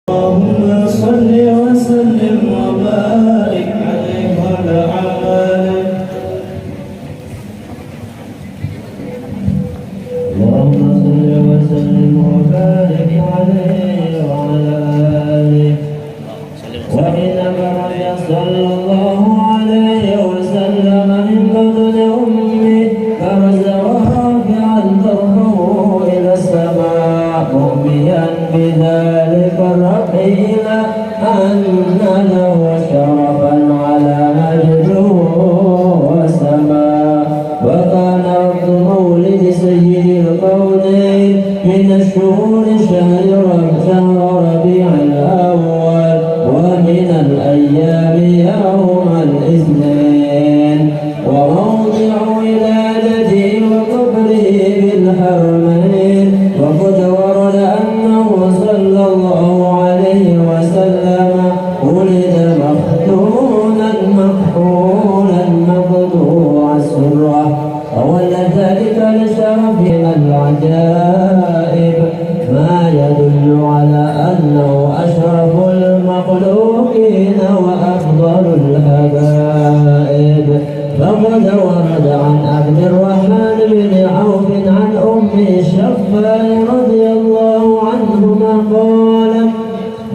اللهم صل وسلم وبارك عليه وعلى آله. اللهم صل وسلم وبارك عليه وعلى آله. وإن النبي صلى الله عليه وسلم من بطن أمه فرز رافعا ظهره إلى السماء مؤمنا بذلك الرحيل أن له شرفا على مجده وسماء. وكان وقت مولد سيد الكونين من الشهور شهر ربيع الأول، ومن الأيام يوم الاثنين، وموضع ولادته وقبره بالحرمين. وقد ورد أنه صلى الله عليه وسلم ولد مختونا مكحولا مقطوع السرة، وولد ذلك لشرف من العجائب ما يدل على أنه أشرف المخلوقين وأفضل الحبائب. فقد ورد عن عبد الرحمن بن عوف عن أمه الشفاء رضي الله عنهما قال: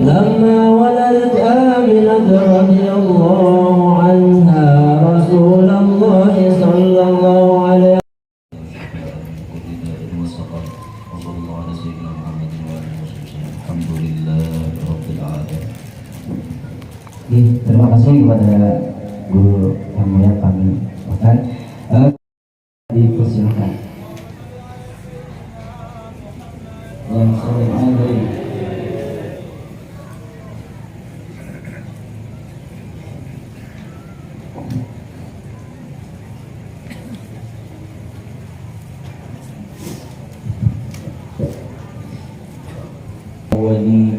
لما ولدت آمنة رضي الله عنها رسول الله صلى الله عليه وسلم sallallahu ala sayyidina Muhammadin wa alihi wasallam. Alhamdulillahirabbil alamin. Terima kasih kepada guru yang mulia kami Ustaz. Dipersilakan. Yang sering angry.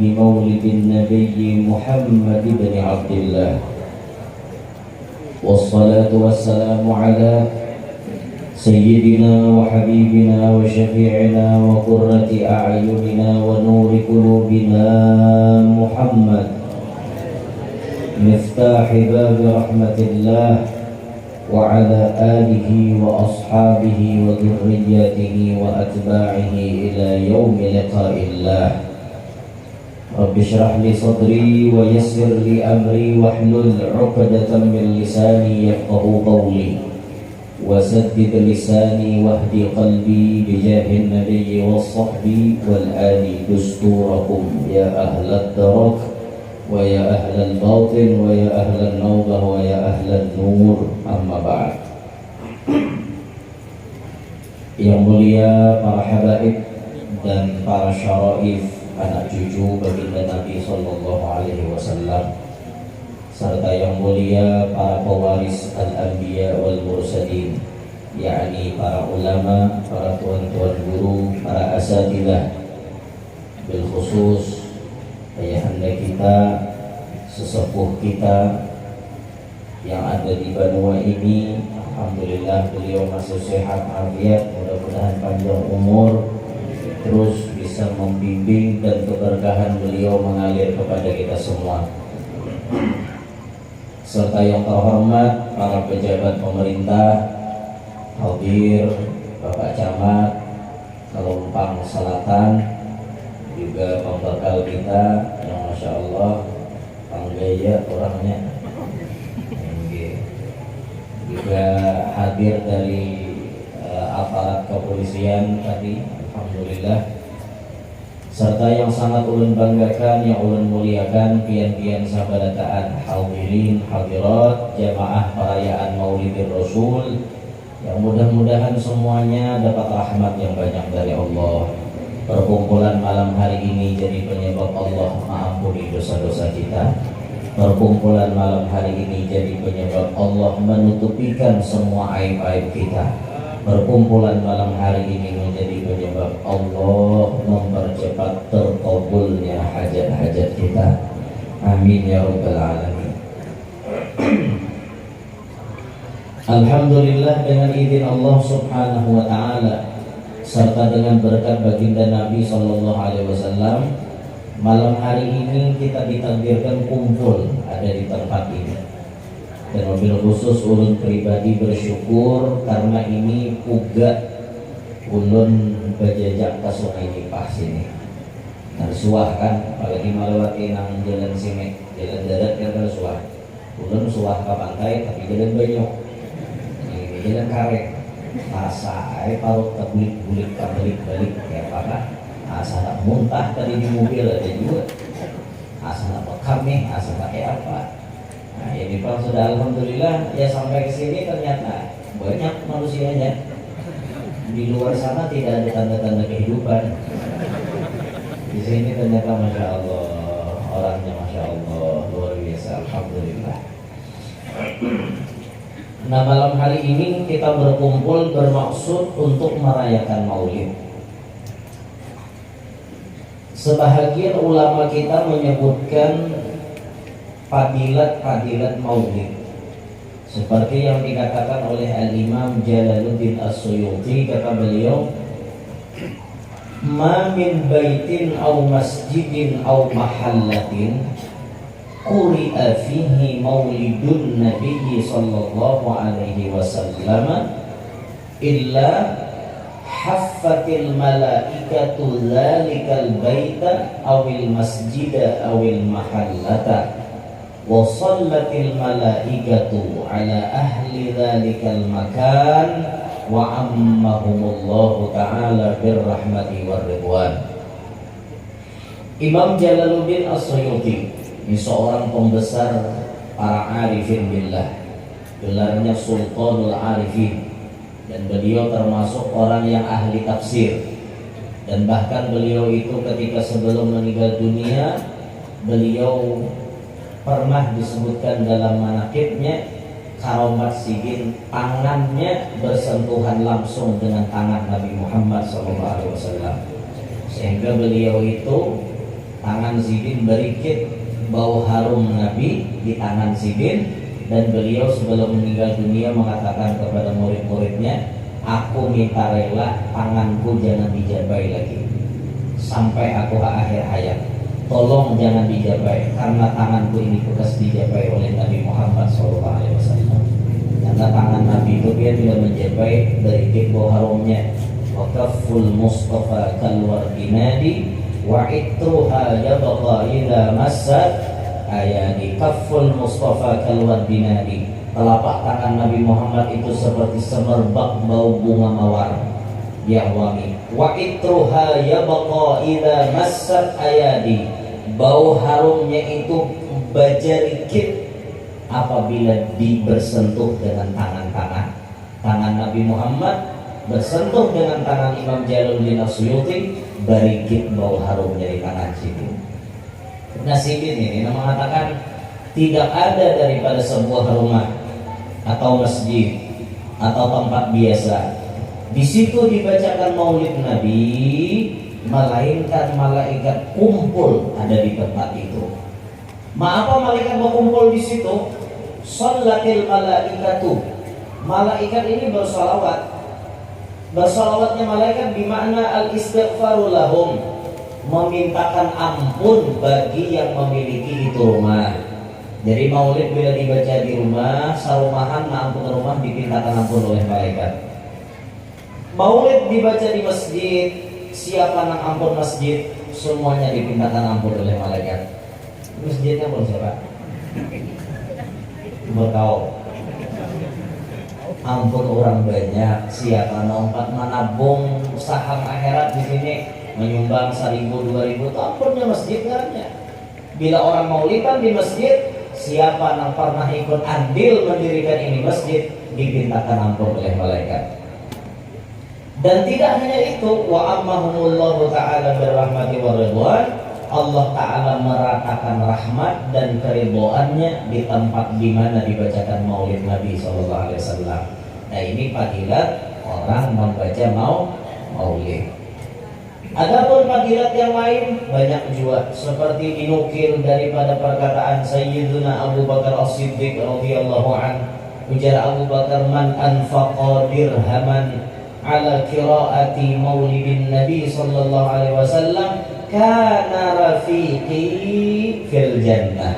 بمولد النبي محمد بن عبد الله والصلاة والسلام على سيدنا وحبيبنا وشفيعنا وقرة أعيننا ونور قلوبنا محمد مفتاح باب رحمة الله وعلى آله وأصحابه وذريته وأتباعه إلى يوم لقاء الله. رب اشرح لي صدري ويسر لي أمري واحلل عقدة من لساني يفقه قولي وسدد لساني واهدي قلبي بجاه النبي والصحب والآل دستوركم يا أهل الدرك ويا أهل الباطن ويا أهل النوبة ويا أهل النور. أما بعد. Yang mulia para habaib dan para syaraif, anak cucu baginda Nabi Sallallahu Alaihi Wasallam, serta yang mulia para pewaris al-anbiya wal mursalin, yakni para ulama, para tuan-tuan guru, para asatidzah, bil khusus ayahanda kita, sesepuh kita yang ada di Banua ini. Alhamdulillah beliau masih sehat afiat, mudah-mudahan panjang umur, terus bisa membimbing dan keberkahan beliau mengalir kepada kita semua. Serta yang terhormat para pejabat pemerintah, hadir Bapak Camat Kelompang Selatan, juga pembekal kita yang Masya Allah panggaya orangnya, juga hadir dari aparat kepolisian tadi, alhamdulillah. Serta yang sangat ulun banggakan, yang ulun muliakan, pian-pian sabadataan hadirin hadirat jamaah perayaan Maulidir Rasul, yang mudah-mudahan semuanya dapat rahmat yang banyak dari Allah. Perkumpulan malam hari ini jadi penyebab Allah mengampuni dosa-dosa kita. Perkumpulan malam hari ini jadi penyebab Allah menutupikan semua aib-aib kita. Perkumpulan malam hari ini menjadi penyebab Allah mempercepat terkabulnya hajat-hajat kita. Amin ya rabbal alamin. Alhamdulillah, dengan izin Allah subhanahu wa ta'ala serta dengan berkat baginda Nabi Sallallahu Alaihi Wasallam, malam hari ini kita ditakdirkan kumpul ada di tempat ini. Dan mobil khusus ulun pribadi bersyukur karena ini uga ulun berjejak ke Sungai Nipah sini. Dan suah kan, apalagi melewati nang jalan sini, jalan darat kan suah. Ulun suah ke pantai tapi jalan banyak. Ini jalan karet. Masa parut kebulik-bulik balik kayak apa? Asal muntah tadi di mobil ada juga. Asal bekam nih, asal pakai apa? Nah, ini Pak sudah alhamdulillah ya, sampai ke sini ternyata banyak manusianya. Di luar sana tidak ada tanda-tanda kehidupan. Di sini ternyata Masya Allah, orangnya Masya Allah luar biasa, alhamdulillah. Nah, malam hari ini kita berkumpul bermaksud untuk merayakan Maulid. Sebahagian ulama kita menyebutkan fadilat-fadilat Maulid, seperti yang dikatakan oleh Al-Imam Jalaluddin As-Suyuti. Kata beliau, ma min baitin aw masjidin aw mahallatin quri'a fihi maulidun nabiyyi sallallahu alaihi wasallam illa haffatil malaikatu dzalikal baita awil masjida awil mahallata wa sallatil malaikatu ala ahli dzalikal makan wa ammahumullahu ta'ala birrahmati warridwan. Imam Jalaluddin As-Suyuti ini seorang pembesar para arifin billah, gelarnya Sultanul Arifin, dan beliau termasuk orang yang ahli tafsir. Dan bahkan beliau itu ketika sebelum meninggal dunia, beliau pernah disebutkan dalam manaqibnya karomat sidin, tangannya bersentuhan langsung dengan tangan Nabi Muhammad SAW, sehingga beliau itu tangan sidin berikit bau harum Nabi di tangan sidin. Dan beliau sebelum meninggal dunia mengatakan kepada murid-muridnya, aku minta rela tanganku jangan dijabai lagi sampai aku akhir hayat. Tolong jangan dijabai, karena tanganku ini bekas dijabai oleh Nabi Muhammad SAW. Karena tangan Nabi itu dia tidak menjabai berikit bau harumnya. Wa kafful Mustafa kalwardinadi wa itruha yabqa ila masad ayadi. Kafful Mustafa kalwardinadi, telapak tangan Nabi Muhammad itu seperti semerbak bau bunga mawar yang wangi. Wa itruha yabqa ila masad ayadi, bau harumnya itu bajarikit apabila bersentuh dengan tangan Nabi Muhammad, bersentuh dengan tangan Imam Jalaluddin As-Suyuti, barikit bau harumnya di tangan situ. Nah, sidin ini mengatakan tidak ada daripada sebuah rumah atau masjid atau tempat biasa di situ dibacakan maulid Nabi, melainkan malaikat kumpul ada di tempat itu. Apa malaikat berkumpul di situ? Sholatil malaikatu, malaikat ini bersolawat. Bersolawatnya malaikat bermakna al-istighfaru lahum, memintakan ampun bagi yang memiliki itu rumah. Jadi maulid bila dibaca di rumah, sarumahan ampun rumah dipintakan ampun oleh malaikat. Maulid dibaca di masjid, siapa nang ampun masjid, semuanya dipintakan ampun oleh malaikat. Masjidnya pun siapa? Berkau. Ampun orang banyak, siapa nompat menabung saham akhirat di sini, menyumbang 1.000 2.000, ampunnya masjid ngarannya. Bila orang maulidan di masjid, siapa yang pernah ikut andil mendirikan ini masjid, dipintakan ampun oleh malaikat. Dan tidak hanya itu, wa ammahumullahu ta'ala birrahmati waridwan, Allah Ta'ala meratakan rahmat dan keridhoannya di tempat di mana dibacakan maulid Nabi SAW. Nah, ini fadilat orang membaca maulid. Adapun fadilat yang lain banyak juga, seperti dinukil daripada perkataan Sayyiduna Abu Bakar As-Siddiq radhiyallahu an. Ujar Abu Bakar, man anfaqa dirhaman ala qiraati maulidin Nabi sallallahu alaihi wasallam kana rafiqi fil jannah.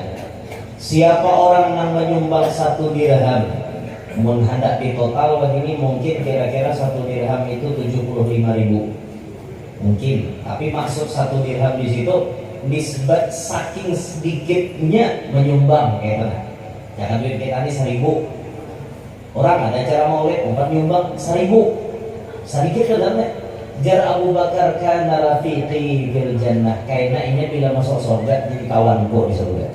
Siapa orang yang menyumbang 1 dirham, mun hendak di total begini mungkin kira-kira 1 dirham itu 75.000 mungkin, tapi maksud 1 dirham di situ nisbat saking sedikitnya menyumbang kayak mana. Jangan duit kita ini 1.000 orang ada acara maulid umpat nyumbang 1.000 sedikit kan. Jar Abu Bakar kana rafiqi fil jannah, karena ini bila masuk surga jadi kawanku di surga.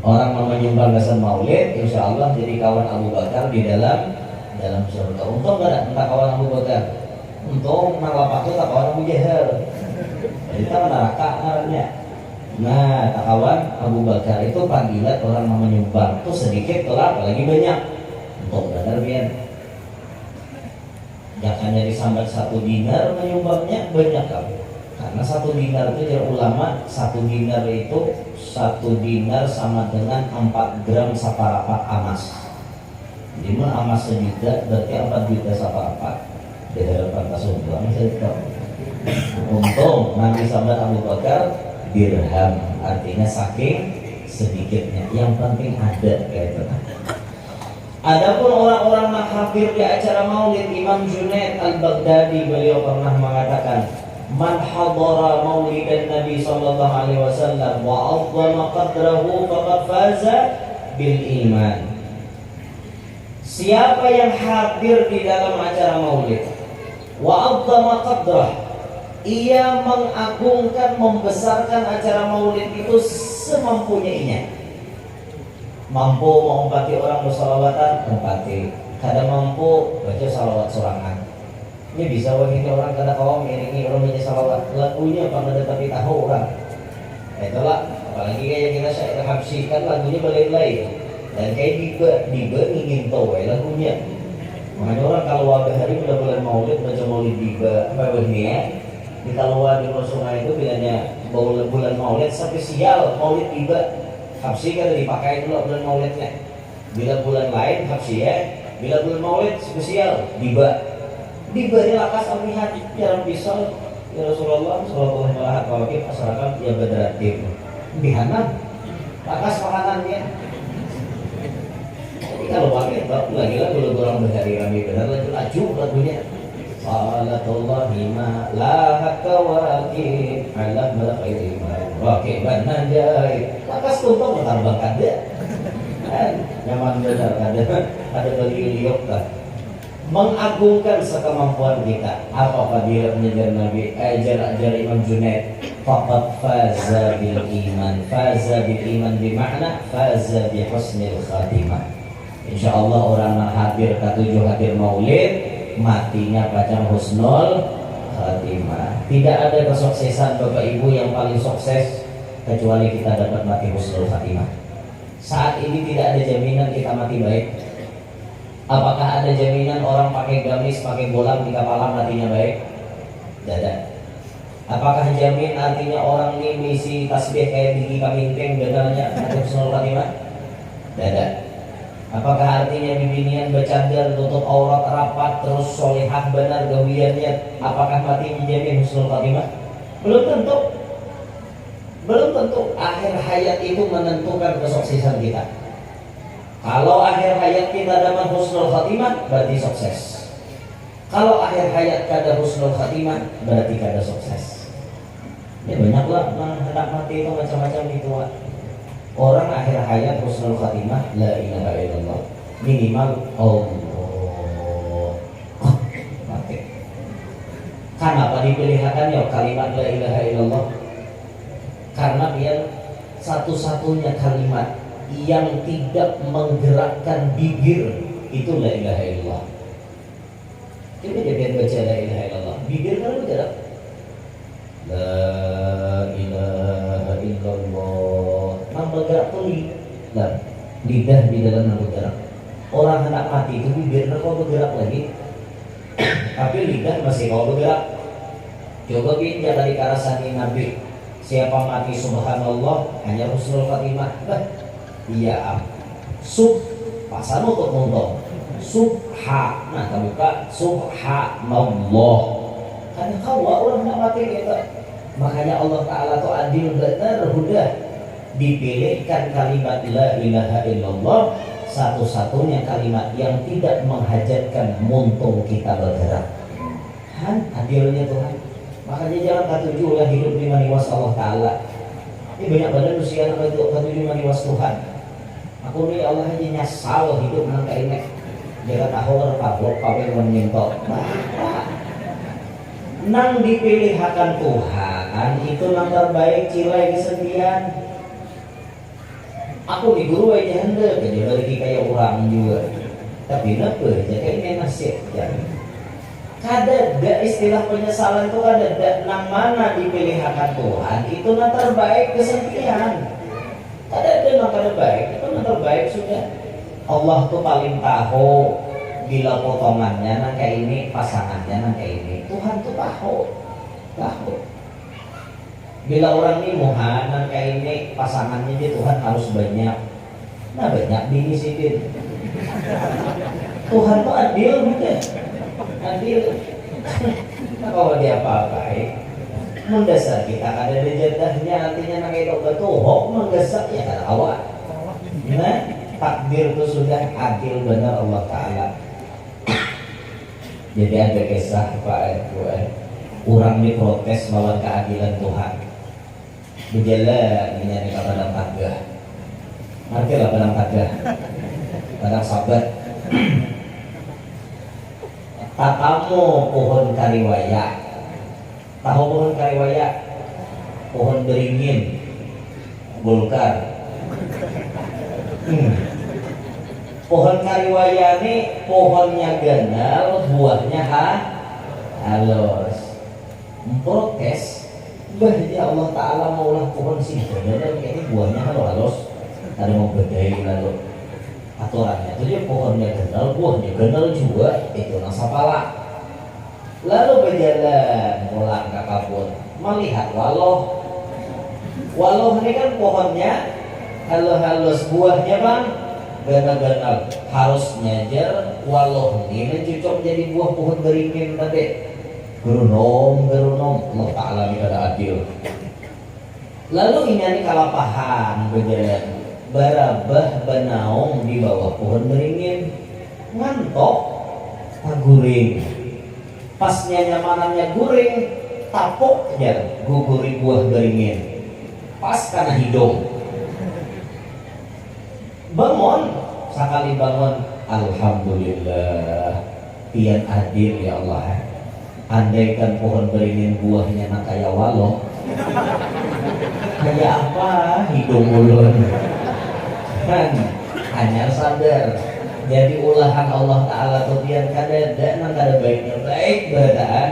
Orang mau menyumbang dasar maulid, insya Allah jadi kawan Abu Bakar di dalam surga. Untung gak ada kawan Abu Bakar, untung nang itu tak kawan Abu Jahal. Jadi kita neraka namanya. Nah, tak kawan Abu Bakar itu panggilan orang mau menyumbang itu sedikit kelak apalagi banyak. Untung benar biar. Jangan jadi sambat 1 dinar menyumbangnya banyak kamu. Karena 1 dinar itu dari ulama, 1 dinar itu 1 dinar sama dengan 4 gram saparapat amas. Jadi amas 1 juta berarti 4 juta saparapat. Di hadapan Rasulullah saya tahu. Untung Nabi sambat Abu Bakar dirham, artinya saking sedikitnya. Yang penting ada kayak itu. Adapun orang-orang yang hadir di acara maulid, Imam Junaid Al-Baghdadi beliau pernah mengatakan, man hadara maulidan Nabi sallallahu alaihi wasallam wa 'azzama qadrahu faqad faza bil iman. Siapa yang hadir di dalam acara maulid, wa adzama qadrah, ia mengagungkan, membesarkan acara maulid itu semampunya. Mampu mengumpati orang bersalawatan, umpati. Kadang mampu baca salawat sorangan. Ini bisa wahini orang kada kaum iringi orang baca salawat. Lagunya pada tapi tahu orang. Itulah apalagi kayak kita syair habsi kan lagunya lain-lain. Dan kayak diba ingin tahu lagunya. Makanya orang kalau waktu hari bulan maulid baca maulid diba apa wahini di kalau di sungai itu bilangnya bulan maulid spesial maulid diba. Habsi kan dipakai dulu bulan maulidnya. Bila bulan lain habsi bila bulan maulid spesial diba ini lakas amlihat jalan pisau ya Rasulullah sallallahu alaihi wasallam masyarakat ya bedratim bihanan lakas makanannya. Jadi kalau pakai lagi orang berhari rami benar laju lagunya Salatullahi ma la hakawaki ala malakai Oke, benar jahit. Lakas tumpang menambahkan dia. Nyaman benar ada bagi liok kan. Mengagungkan sekemampuan kita. Apa fadilatnya jar Nabi? Jar Imam Junaid. Faqad faza bil iman. Faza bil iman bermakna faza bi husnil khatimah. Insyaallah orang yang hadir ke-7 hadir maulid matinya pada husnul khatimah. Tidak ada kesuksesan Bapak Ibu yang paling sukses kecuali kita dapat mati husnul khatimah. Saat ini tidak ada jaminan kita mati baik. Apakah ada jaminan orang pakai gamis, pakai bolam di kepala matinya baik? Tidak ada. Apakah jamin artinya orang ini misi tasbih kayak Diki Kamimpeng benarnya mati husnul khatimah? Tidak ada. Apakah artinya bibinian bercadar, tutup aurat rapat, terus solehah benar gawiannya? Apakah mati menjadi husnul khatimah? Belum tentu. Belum tentu. Akhir hayat itu menentukan kesuksesan kita. Kalau akhir hayat kita dapat husnul khatimah, berarti sukses. Kalau akhir hayat kada husnul khatimah, berarti kada sukses. Ya banyaklah hendak mati itu macam-macam itu. Orang akhir hayat husnul khatimah la ilaha illallah minimal Allah mati. Kenapa dipilihankan ya kalimat la ilaha illallah? Karena dia satu-satunya kalimat yang tidak menggerakkan bibir itu la ilaha illallah. Coba dia baca la ilaha illallah, bibir kan bergerak. La ilaha illallah. Nang bergerak tuh lidah di dalam nang bergerak. Orang hendak mati itu bibirnya kok bergerak lagi, tapi lidah masih mau bergerak. Coba pinjam dari karasani Nabi. Siapa mati subhanallah hanya husnul khatimah. Iya sub pasal untuk ngomong subha. Nah kamu buka subhanallah. Karena kau orang hendak mati gitu. Makanya Allah Ta'ala tuh adil benar udah dipilihkan kalimat la ilaha illallah satu-satunya kalimat yang tidak menghajatkan muntung kita bergerak. Adilnya Tuhan. Makanya jangan katuju lah hidup di maniwas Allah Ta'ala. Ini banyak badan usia anak itu katuju maniwas Tuhan. Aku ni Allah aja nyasal hidup nang kainnya. Jaga tahu repabok pakai menyentok. Nang dipilihkan Tuhan itu nang terbaik cilai kesedihan. Aku di guru aja hendak jadi lagi kayak orang juga. Tapi kenapa jadi ini nasib jadi. Kada ada istilah penyesalan itu ada nang mana dipilihkan Tuhan itu nang terbaik kesedihan. Kada ada nang terbaik itu nang terbaik sudah. Allah tuh paling tahu bila potongannya nang kayak ini pasangannya nang kayak ini. Tuhan tuh tahu. Bila orang ini muhanan kayak ini pasangannya dia Tuhan harus banyak. Nah banyak bini sipin. Tuhan tuh adil mungkin. Adil. Nah kalau dia apa-apain mendasar kita ada di jadahnya artinya nang itu betul hok menggesak ya kan awak. Nah takdir itu sudah adil benar Allah Ta'ala. Jadi ada kisah Pak orang diprotes melawan keadilan Tuhan. Berjalan menyari ke padang tangga. Ngerti lah padang tangga. Padang sabat. Tatamu pohon kariwaya. Tahu pohon kariwaya? Pohon beringin, Golkar. Pohon kariwaya ini pohonnya ganal, buahnya halus. Protes, ya Allah Ta'ala maulah pohon sih ganal, ini buahnya halus. Ada mau bedai lalu aturannya itu dia pohonnya ganal, buahnya ganal juga, itu nasapala. Lalu berjalan pulang ke kebun, melihat waloh ini kan pohonnya halus, buahnya bang ganal-ganal, harus nyajar waloh ini cocok jadi buah pohon beringin tadi. Gerunom Allah Ta'ala tidak adil. Lalu ini kalapahan berjalan barabah banaung di bawah pohon beringin, ngantok guring. Pasnya nyamanannya guring, tapuk aja guguri buah beringin, pas karena hidung. Bangun, sekali bangun, alhamdulillah, pian adil ya Allah. Andaikan pohon beringin buahnya nak kayak waloh, kayak apa hidung ulun. Kan hanya sadar jadi ulahan Allah Ta'ala tuh biar kada baiknya baik berdaan,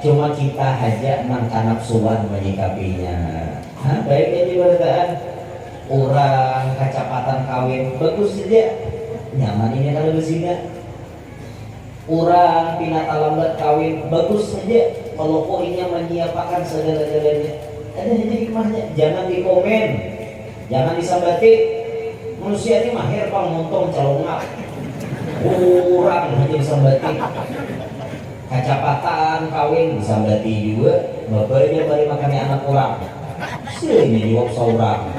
cuma kita aja nangka nafsuan menyikapinya. Baiknya di berdaan orang kecepatan kawin bagus saja, nyaman ini kada bersihnya. Orang pinata lambat kawin bagus saja, kalau poinnya menyiapkan segala-galanya. Ada hikmahnya, jangan dikomen, jangan disambati. Manusia ini mahir pang montong calongak, kurang aja disambati. Kecepatan kawin disambati juga, bapaknya bari makannya anak orang. Sini jawab seorang,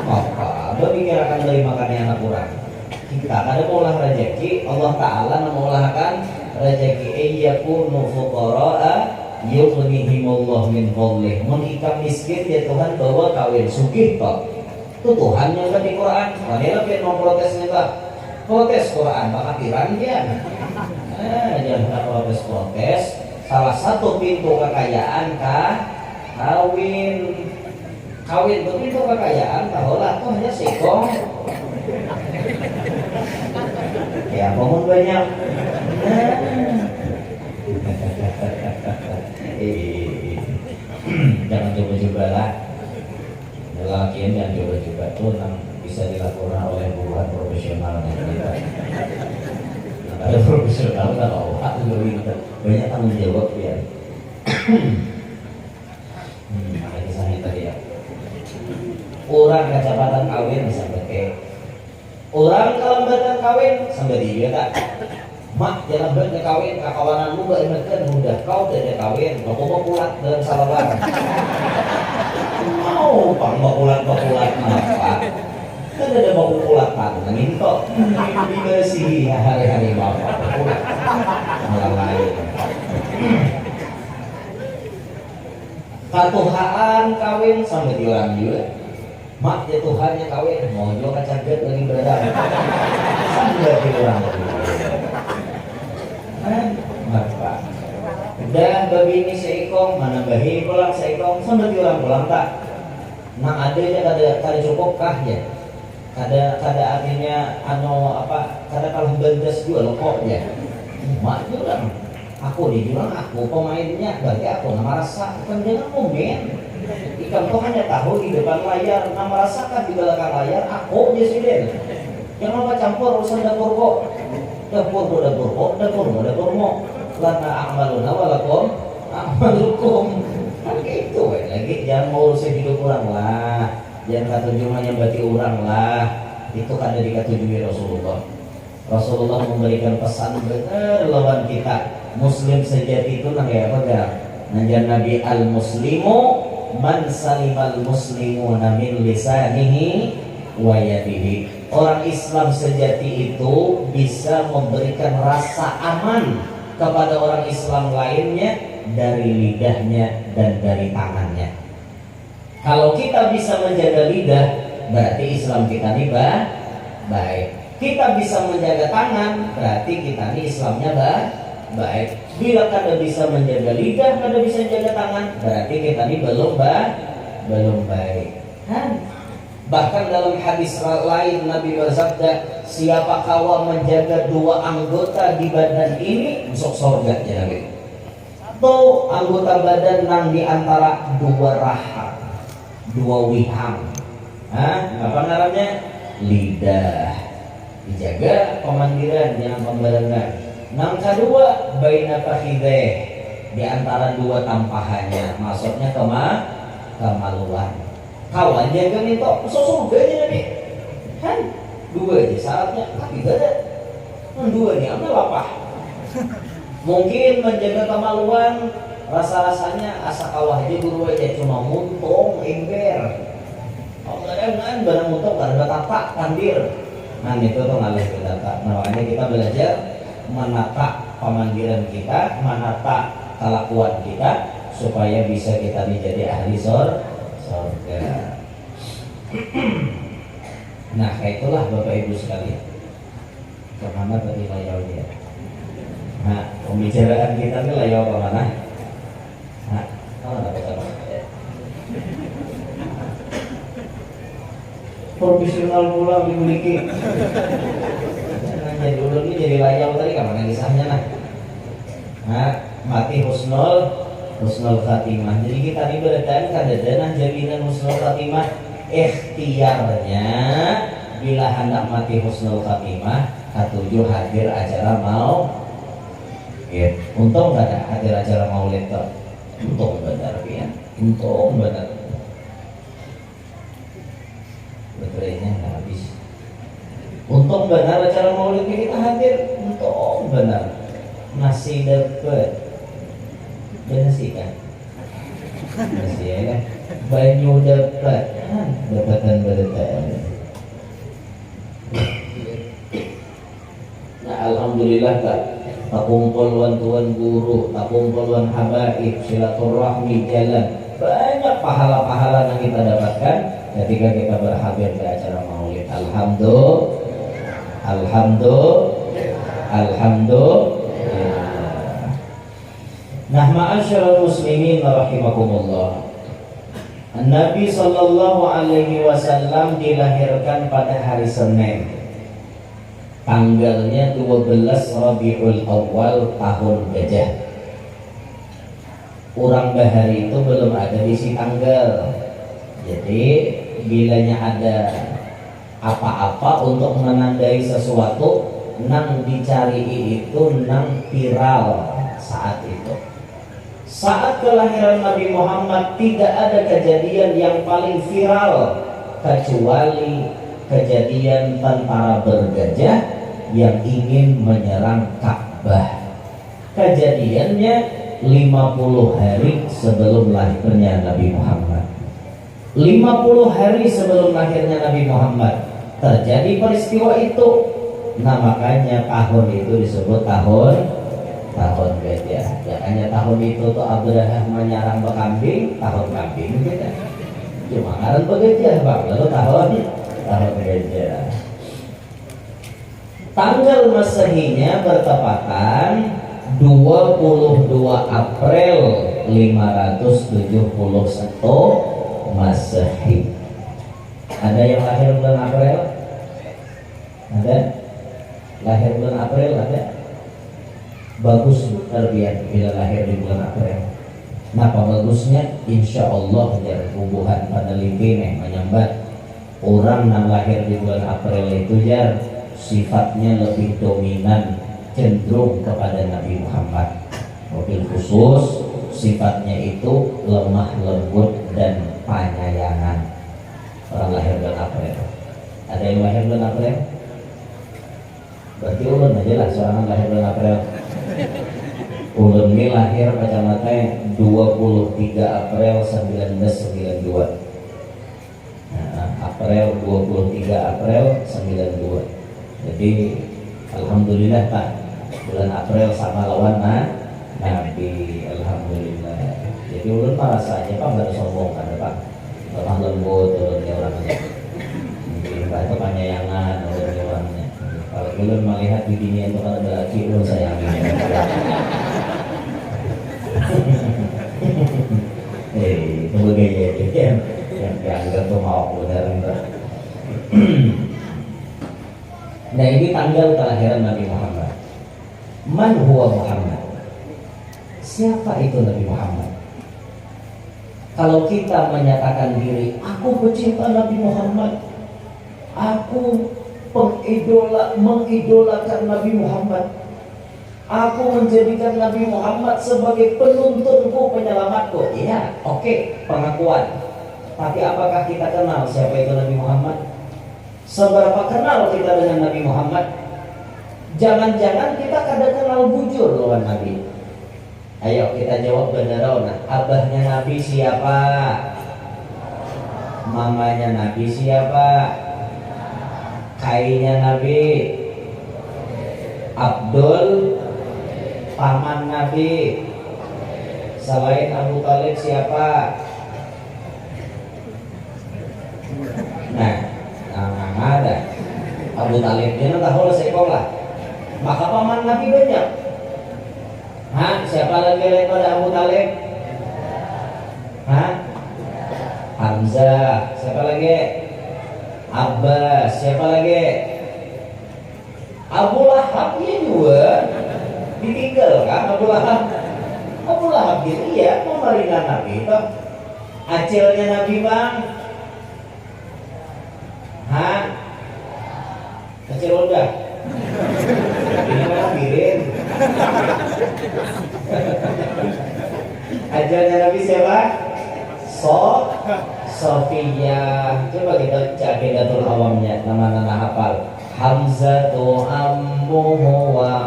apa? Berpikirkan dari makannya anak orang. Kita kada maulah rezeki, Allah Ta'ala menaulahkan rezeki ayyakunu fuqara'a yughnihimullah min fadlih. Mun ikam miskin ya Tuhan bawa kawin sugih toh. Itu Tuhan yang di Quran. Wanita pun mau protesnya tak? Protes Quran, bakatiran dia. Jangan protes. Salah satu pintu kekayaan kawin. Kawin itu pintu kekayaan, tahulah tuh hanya sekong. Ya, bangun banyak. Jangan coba-coba lah. Lelakian yang coba-coba tuh bisa dilakukan oleh buruan profesional dan kita. Ada profesional kan banyak tanggung jawab ya. Ada kisahnya tadi ya. Orang kecepatan kawin sampai ke orang kelambatan kawin sampai dia tak. Mak jangan lambatnya kawin, kakawanan lu gak ingatkan mudah kau tidak kawin, kau mau pulat dalam salawan. Mau bang bakulat apa? Kan ada bakulatan, angin kok dikasih hari-hari bapak bakulat malah lain. Katuhaan kawin sampai di orang juga. Mak ya Tuhannya kawin, mau juga kacaget lagi berada. Sampai di orang Bapak. Udah babi ini seikong, mana bahi pulang seikong, sampai di orang pulang tak. Nah adanya kada cukup kah ya? Kada artinya kada kalau bendes juga lekok ya. Mak juga, aku dibilang aku pemainnya, berarti aku nama rasa kan jangan komen. Ikan tuh hanya tahu di depan layar, nama rasakan di belakang layar, aku presiden. Jangan lupa campur urusan dapur kok. Dapurmu. Lana amaluna walakum amalukum. Gitu lagi jangan mau urusin hidup orang lah. Jangan kata cumanya berarti orang lah. Itu kan dari katujui Rasulullah. Rasulullah memberikan pesan benar lawan kita. Muslim sejati itu nang apa gak? Nanjan Nabi al-muslimu man salimal muslimuna min lisanihi wa yadihi. Orang Islam sejati itu bisa memberikan rasa aman kepada orang Islam lainnya dari lidahnya dan dari tangannya. Kalau kita bisa menjaga lidah, berarti Islam kita ini baik. Kita bisa menjaga tangan, berarti kita ini Islamnya baik. Bila kada bisa menjaga lidah, kada bisa menjaga tangan, berarti kita ini belum baik. Bahkan dalam hadis lain Nabi bersabda, siapa kawa menjaga dua anggota di badan ini, masuk surga ya Nabi. Atau anggota badan yang di antara dua rahang, dua wihang. Apa namanya? Lidah. Dijaga pemandiran, jangan pembarengan. Yang kedua, baina fakhideh, di antara dua tampahannya, maksudnya kemaluan. Kawan jaga minta masuk surga aja Nabi. Dua aja syaratnya, tidak ada. Dua nih, ambil apa? Mungkin menjaga kemaluan, rasa-rasanya asa kawah aja guru aja, cuma muntung, ember. Kalau kan barang muntung, barang tatak, kandir. Itu tuh ngalih ke data. Makanya kita belajar menata pemandiran kita, menata kelakuan kita, supaya bisa kita menjadi ahli surga. Nah, kayak itulah Bapak Ibu sekalian. Kemana tadi layarnya? Nah, pembicaraan kita ini layar kemana? Kemana kita? Profesional pula dimiliki. Jadi dulu ini jadi layar tadi kemana kisahnya mati husnul khatimah. Jadi kita ini beredan kadang jaminan husnul khatimah, ikhtiarnya bila hendak mati husnul khatimah katujuh hadir acara mau. Untung gak ada hadir acara maulid tuh. Untung benar ya. Untung benar. Baterainya nggak habis. Untung benar acara maulid kita hadir. Untung benar. Masih dapat. Nasi kan? Nasi ya kan? Banyu dapat. Dapatan berita. Nah, alhamdulillah Kak. Tak kumpul tuan guru, tak kumpul habaib, silaturahmi jalan. Banyak pahala-pahala yang kita dapatkan ketika kita berhadir di acara maulid. Alhamdulillah. Nah, ma'asyiral muslimin rahimakumullah. Nabi sallallahu alaihi wasallam dilahirkan pada hari Senin. Tanggalnya 12 Rabiul Awal tahun Gajah. Orang bahari itu belum ada di si tanggal. Jadi bilanya ada apa-apa untuk menandai sesuatu, nang dicari itu nang viral saat itu. Saat kelahiran Nabi Muhammad tidak ada kejadian yang paling viral kecuali kejadian tentara bergajah yang ingin menyerang Ka'bah. Kejadiannya 50 hari sebelum lahirnya Nabi Muhammad. 50 hari sebelum lahirnya Nabi Muhammad terjadi peristiwa itu. Nah, makanya tahun itu disebut tahun gajah. Ya, hanya tahun itu tuh Abraham menyerang bekambing, tahun kambing gitu. Cuma ngaran begajah Bang, lalu tahun gajah. Tanggal Masehinya bertepatan 22 April 571 Masehi. Ada yang lahir bulan April? Ada? Lahir bulan April ada? Bagus terbiar bila lahir di bulan April. Napa bagusnya? Insya Allah dari hubungan peneliti nih menyambat orang yang lahir di bulan April itu jar sifatnya lebih dominan, cenderung kepada Nabi Muhammad. Mobil khusus sifatnya itu lemah lembut dan penyayangan. Orang lahir bulan April. Ada yang lahir bulan April? Berarti ulun aja lah seorang lahir bulan April. Ulun ini lahir kacamata 23 April 1992. April 23 April 92. Jadi alhamdulillah Pak, bulan April sama lawan Nabi, alhamdulillah. Jadi ulun merasa aja Pak, nggak sombong kan Pak, lemah lembut ulunnya orangnya. Jadi Pak itu penyayangan ulunnya orangnya. ulun melihat di dunia itu kan berarti ulun sayangi. Itu begaya yang dianggap tuh mau benar enggak. Nah ini tanggal kelahiran Nabi Muhammad. Man huwa Muhammad? Siapa itu Nabi Muhammad? Kalau kita menyatakan diri, aku pecinta Nabi Muhammad, aku mengidolakan Nabi Muhammad, aku menjadikan Nabi Muhammad sebagai penuntunku, penyelamatku. Iya, oke, pengakuan. Tapi apakah kita kenal siapa itu Nabi Muhammad? Seberapa kenal kita dengan Nabi Muhammad? Jangan-jangan kita kada kenal bujur lawan Nabi. Ayo kita jawab benar. Nah, abahnya Nabi siapa? Mamanya Nabi siapa? Kainya Nabi? Abdul? Paman Nabi? Selain Abu Talib siapa? Nah, ada Abu Talib dia tahu sekolah. Maka paman Nabi banyak. Hah? Siapa lagi daripada Abu Talib? Hah? Hamzah. Siapa lagi? Abbas. Siapa lagi? Abu Lahab juga ditinggal kan Abu Lahab. Abu Lahab gitu ya, pemerintah Nabi itu. Acilnya Nabi bang. Hah? Acil udah. Ini malah piring. Ajalnya Nabi siapa? Sofiyah. Coba kita cek Aqidatul Awamnya, nama-nama hafal. Hamzatu ammuhu wa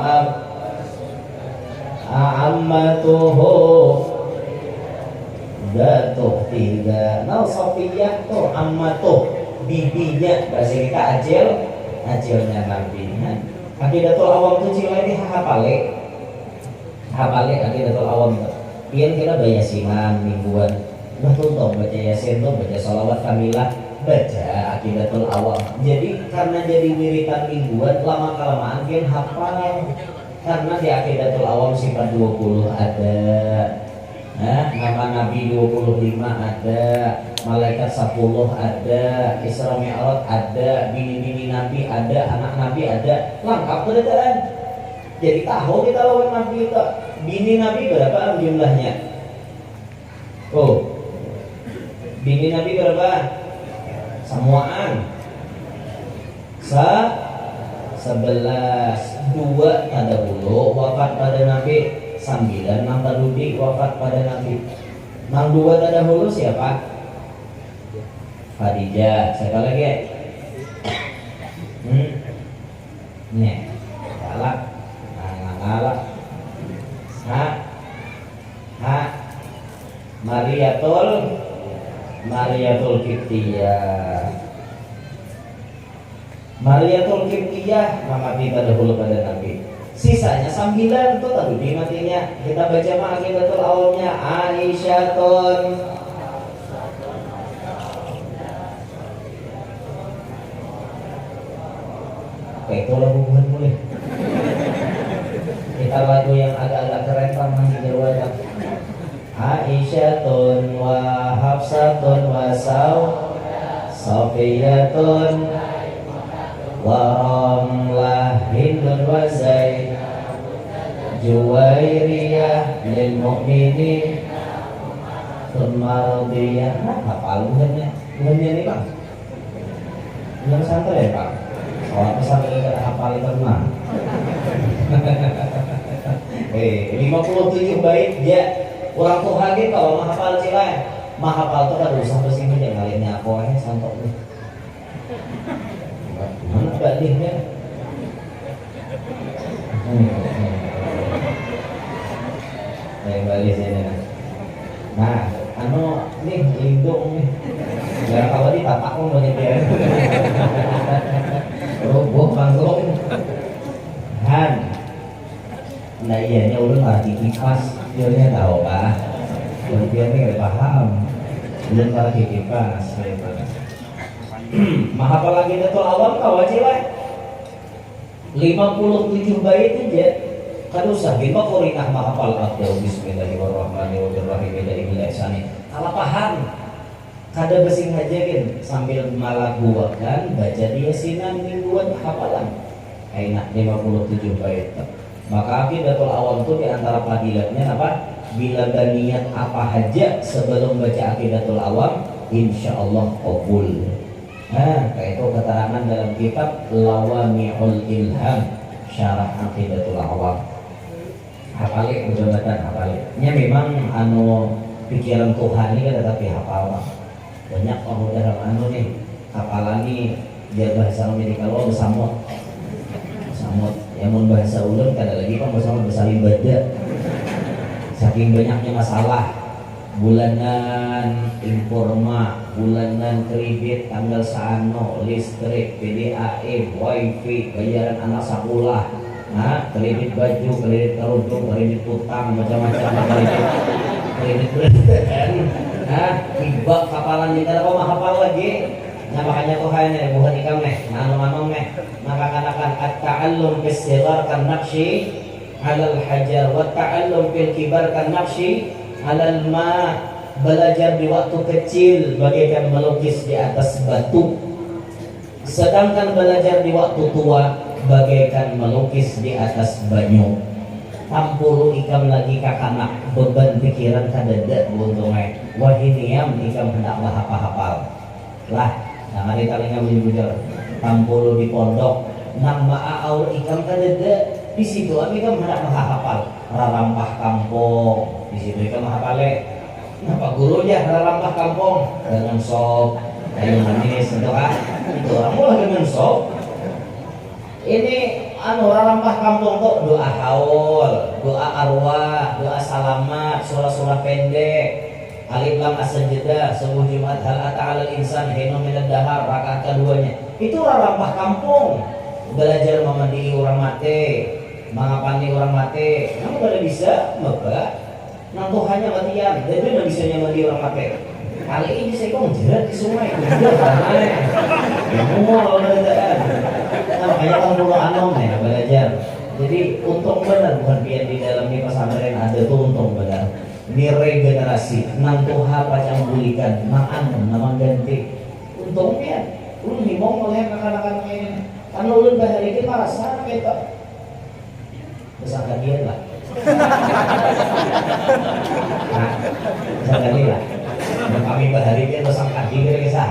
ammatuhu datuh tiga. Nah Sofiyah tuh ammatuh, bibinya. Bahasa kita ajalnya Nabi. Aqidatul Awam itu cila ini hafale Aqidatul Awam itu. Pian kita baca Yasinan mingguan, betul toh baca Yasin tuh, baca sholawat kamilah, baca Aqidatul Awam. Jadi karena jadi wiritan mingguan, lama kelamaan pian hafal. Karena di Aqidatul Awam sifat 20 ada, nama Nabi 25 ada, malaikat 10 ada, Isra Mi'raj ada, bini-bini Nabi ada, anak Nabi ada, lengkap kedetaan. Jadi tahu kita lawan Nabi itu. Bini Nabi berapa jumlahnya? Oh, bini Nabi berapa? Semuaan 11. 2 ada hulu wafat pada Nabi. 9 nang tadudi wafat pada Nabi. Nang 2 ada hulu siapa? Khadijah. Siapa lagi? Nih, galak. Galak. Mariatul Qibtiyah nama kita dahulu pada Nabi. Sisanya 9 itu tadi matinya. Kita baca Aqidatul Awamnya. Aisyatun itu lagu bukan boleh. Kita lagu yang agak-agak keren pamah di Jawa. Aisyatun wa Hafsatun wa Sofiyatun wa Ramlah Hindun wa Zaid Juwairiyah lil mu'minin Tumarudiyah. Hafal bukannya ini Bang? Yang santai ya Pak? Kalau pesantren kita hafal itu mah 57 bait dia orang tuh hadir kalau menghafal cilai, menghafal tuh kan usah bersih aja ngalinya aku santok nih. Mana badihnya? Balik sini. Nah, nih lindung nih. Jangan kalau di tapak mau banyak dia. Roboh panggung. Nah iya ulun lagi kipas. Dia tahu Pak, dia ini gak paham. Belum lagi kipas. Maha lagi Aqidatul Awam kau wajib lah. 57 bait aja kan usah lima korinah mahafal abdul bismillahirrahmanirrahim dari bilaksani kalau paham kada besing aja kan sambil malaguakan baca dia sinan mingguan hafalan enak 57 bait. Maka aqidatul awam itu diantara fadilatnya apa? Bila niat apa aja sebelum baca aqidatul awam insya Allah qabul. Nah, kayak itu keterangan dalam kitab Lawami'ul Ilham Syarah Aqidatul Awam. Hafali mudah-mudahan hafali. Nya memang anu pikiran Tuhan ini kan tetapi hafal mah. Banyak orang dalam anu nih hafalan nih biar bahasa Amerika lo besamot. Samot yang mau bahasa ulun kada lagi kan bersama bersalin bada. Saking banyaknya masalah bulanan informa, bulanan kredit, tanggal sano, listrik, PDAM, wifi, bayaran anak sekolah, nah, kredit baju, kredit kerudung, kredit utang, macam-macam kredit, nah, tiba kapalan di dalam mah hafal lagi. Nah makanya tuh hanya bukan ikam nih, manong maka kanakan at-ta'allum bis-sighar kan naqshi 'alal hajar wa ta'allum bil kibar kan naqshi 'alal ma. Belajar di waktu kecil bagaikan melukis di atas batu, sedangkan belajar di waktu tua bagaikan melukis di atas banyu. Tampuru ikam lagi kakanak beban pikiran kadada buntungnya wahiniam ikam hendak hafal lah. Nah, hari kalinya bujur tampuru di pondok nama aur ikam kadada di situ abi ikam hendak hafal rarampah kampung di situ ikam hafale. Nah, Pak gurunya rarampah kampung dengan sop kayu manis itu kan itu orang mulai dengan sop ini anu rarampah kampung tuh doa haul, doa arwah, doa salamat, surah-surah pendek, alif lam as-sajdah, subuh jumat hal ata 'alal insan hina minad dahar, rakaat keduanya. Itu rarampah kampung. Belajar memandiri orang mati, mengapani orang mati. Kamu kada bisa, maka nang Tuhannya matian, jadi tidak bisa nyamandi orang mati. Kali ini saya kok menjerat di sungai, udah karena ya mau belajar. Nah, makanya kamu perlu anom ya belajar. Jadi untung benar bukan biar di dalam di pesantren ada tuh untung benar. Ini regenerasi, nang Tuhan pacang bulikan, nang anom, nang ganti. Untungnya, ulun himong oleh kakak-kakak ini. Karena ulun bahari ini merasa kita bersangka dia lah. Nah, bersangka dia lah. Kami bahari ini bersangka dia kisah.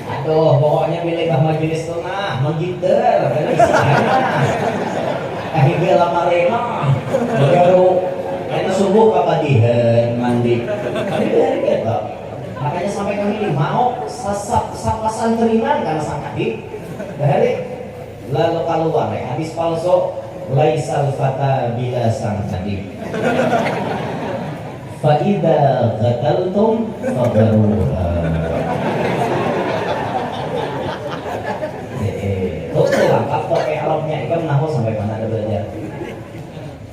Aduh, pokoknya milih ke majelis tengah, menggiter, karena isinya. Akhirnya lama rema, baru itu subuh kapadihan mandi. Tapi dari kita, makanya sampai kami mau sapasan keringan karena sang kadi. Dari lalu keluar habis palsu, laisal fata bila sang kadi. Faida gataltum fagaruha. Betul lah, pakai Arabnya ikan nahu sampai mana ada belajar?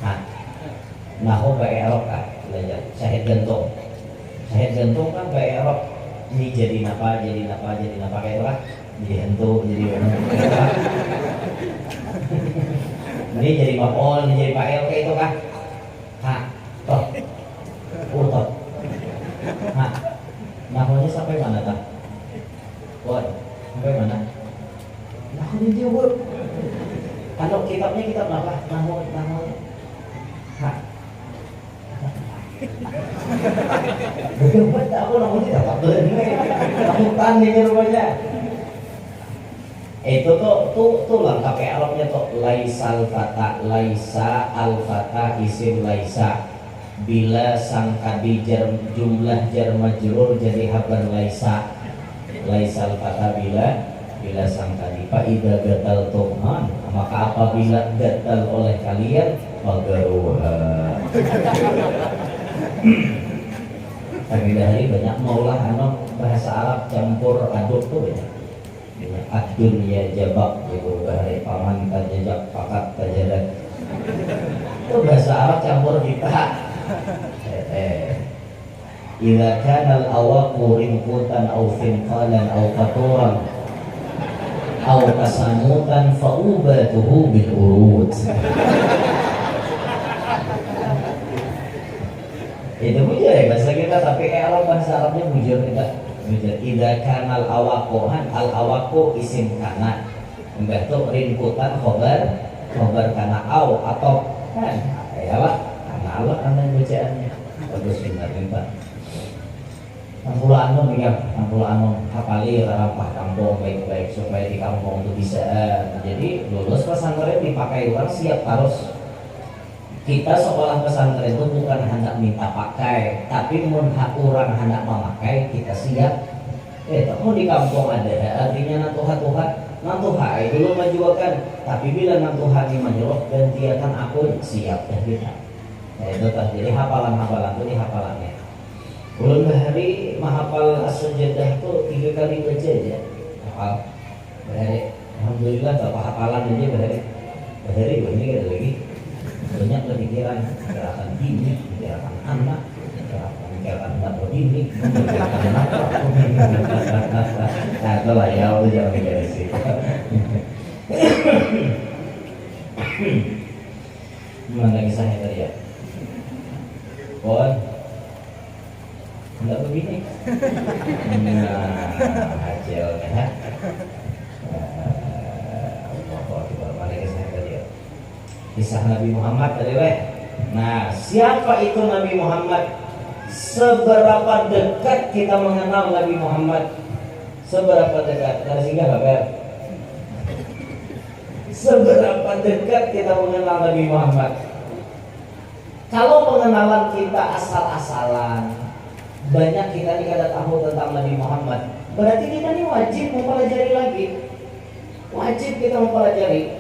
Nah, nahu pakai Arab kan belajar. Syahid gantung kan pakai Arab. Ini jadi napa kayak itu kan? Jadi hentu, jadi apa? Ini jadi mapol, ini jadi pael kayak itu kan? Hah, toh, toh. Nah, nahunya sampai mana tak? Woi, sampai mana? Nah, ini dia bu. Kalau kitabnya kitab apa? Nahu. Hah. Bagaimana aku nahu tidak apa-apa ini. Takutan ini rupanya. Itu tuh lengkap kayak Arabnya tuh laisal fata, laisa al fata isim laisa. Bila sang kadi jumlah jar majrur jadi habar laisa. Laisal fata bila sang tadi faida gatal tuhan, maka apabila gatal oleh kalian fagaruha. Tapi dari banyak maulah bahasa Arab campur aduk tuh banyak. Adun ya jabak gitu bahari paman tajajak pakat tajadat. Itu bahasa Arab campur kita. Idza kana al-awaqu rimqutan aw finqalan aw qaturan au kasanutan faubatuhu bil urut. Itu bujur ya bahasa kita, tapi Arab bahasa Arabnya bujur kita. Bujur idza kanal awaquhan al awaqu isim kana. Enggak tuh rinputan khobar kana au atau kan ya lah karena Allah karena bacaannya bagus benar Pak. 60 hafali rampah kampung baik-baik supaya di kampung itu bisa jadi lulus pesantren dipakai orang siap harus. Kita sekolah pesantren itu bukan hendak minta pakai, tapi mun orang hendak memakai kita siap. Mau di kampung ada, artinya nantuha dulu majuakan, tapi bila nantuha ini menyuruh gantiakan aku siap ya kita. Itu jadi hafalan itu di hafalannya. Ulun bahari menghafal as-sajadah itu 3 kali baca aja. Hafal bahari. Alhamdulillah bapak hafalan aja bahari ini ada lagi. Banyak kepikiran gerakan ini, gerakan anak, gerakan dapur ini, gerakan apa? Nah, itulah ya, udah jangan mikir sih. Mana kisahnya tadi ya? Pon, enggak begini. Nah, hasil ya. Mana kisahnya tadi ya? Kisah Nabi Muhammad tadi weh. Nah, siapa itu Nabi Muhammad? Seberapa dekat kita mengenal Nabi Muhammad? Seberapa dekat? Dari singgah Bapak. Seberapa dekat kita mengenal Nabi Muhammad? Kalau pengenalan kita asal-asalan, banyak kita nih kada tahu tentang Nabi Muhammad. Berarti kita nih wajib mempelajari lagi. Wajib kita mempelajari.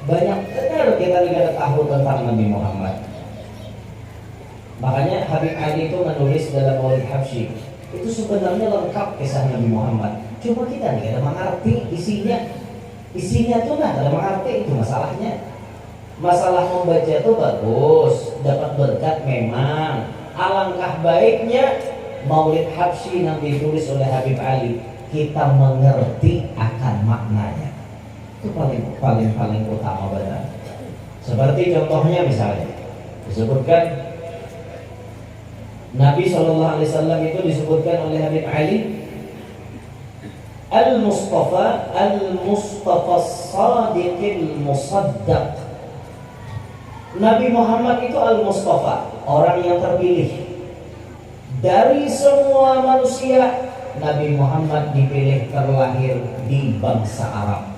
Banyak benar kita tidak tahu tentang Nabi Muhammad. Makanya Habib Ali itu menulis dalam Maulid Habsyi itu sebenarnya lengkap kisah Nabi Muhammad. Cuma kita nih ada mengerti isinya tuh nggak ada mengerti, itu masalahnya. Masalah membaca itu bagus, dapat berkat memang. Alangkah baiknya Maulid Habsyi yang ditulis oleh Habib Ali kita mengerti akan maknanya. Itu paling utama benar. Seperti contohnya misalnya disebutkan Nabi SAW itu disebutkan oleh Habib Ali Al-Mustafa As-Sadiqil Musaddaq. Nabi Muhammad itu Al-Mustafa, orang yang terpilih dari semua manusia. Nabi Muhammad dipilih terlahir di bangsa Arab.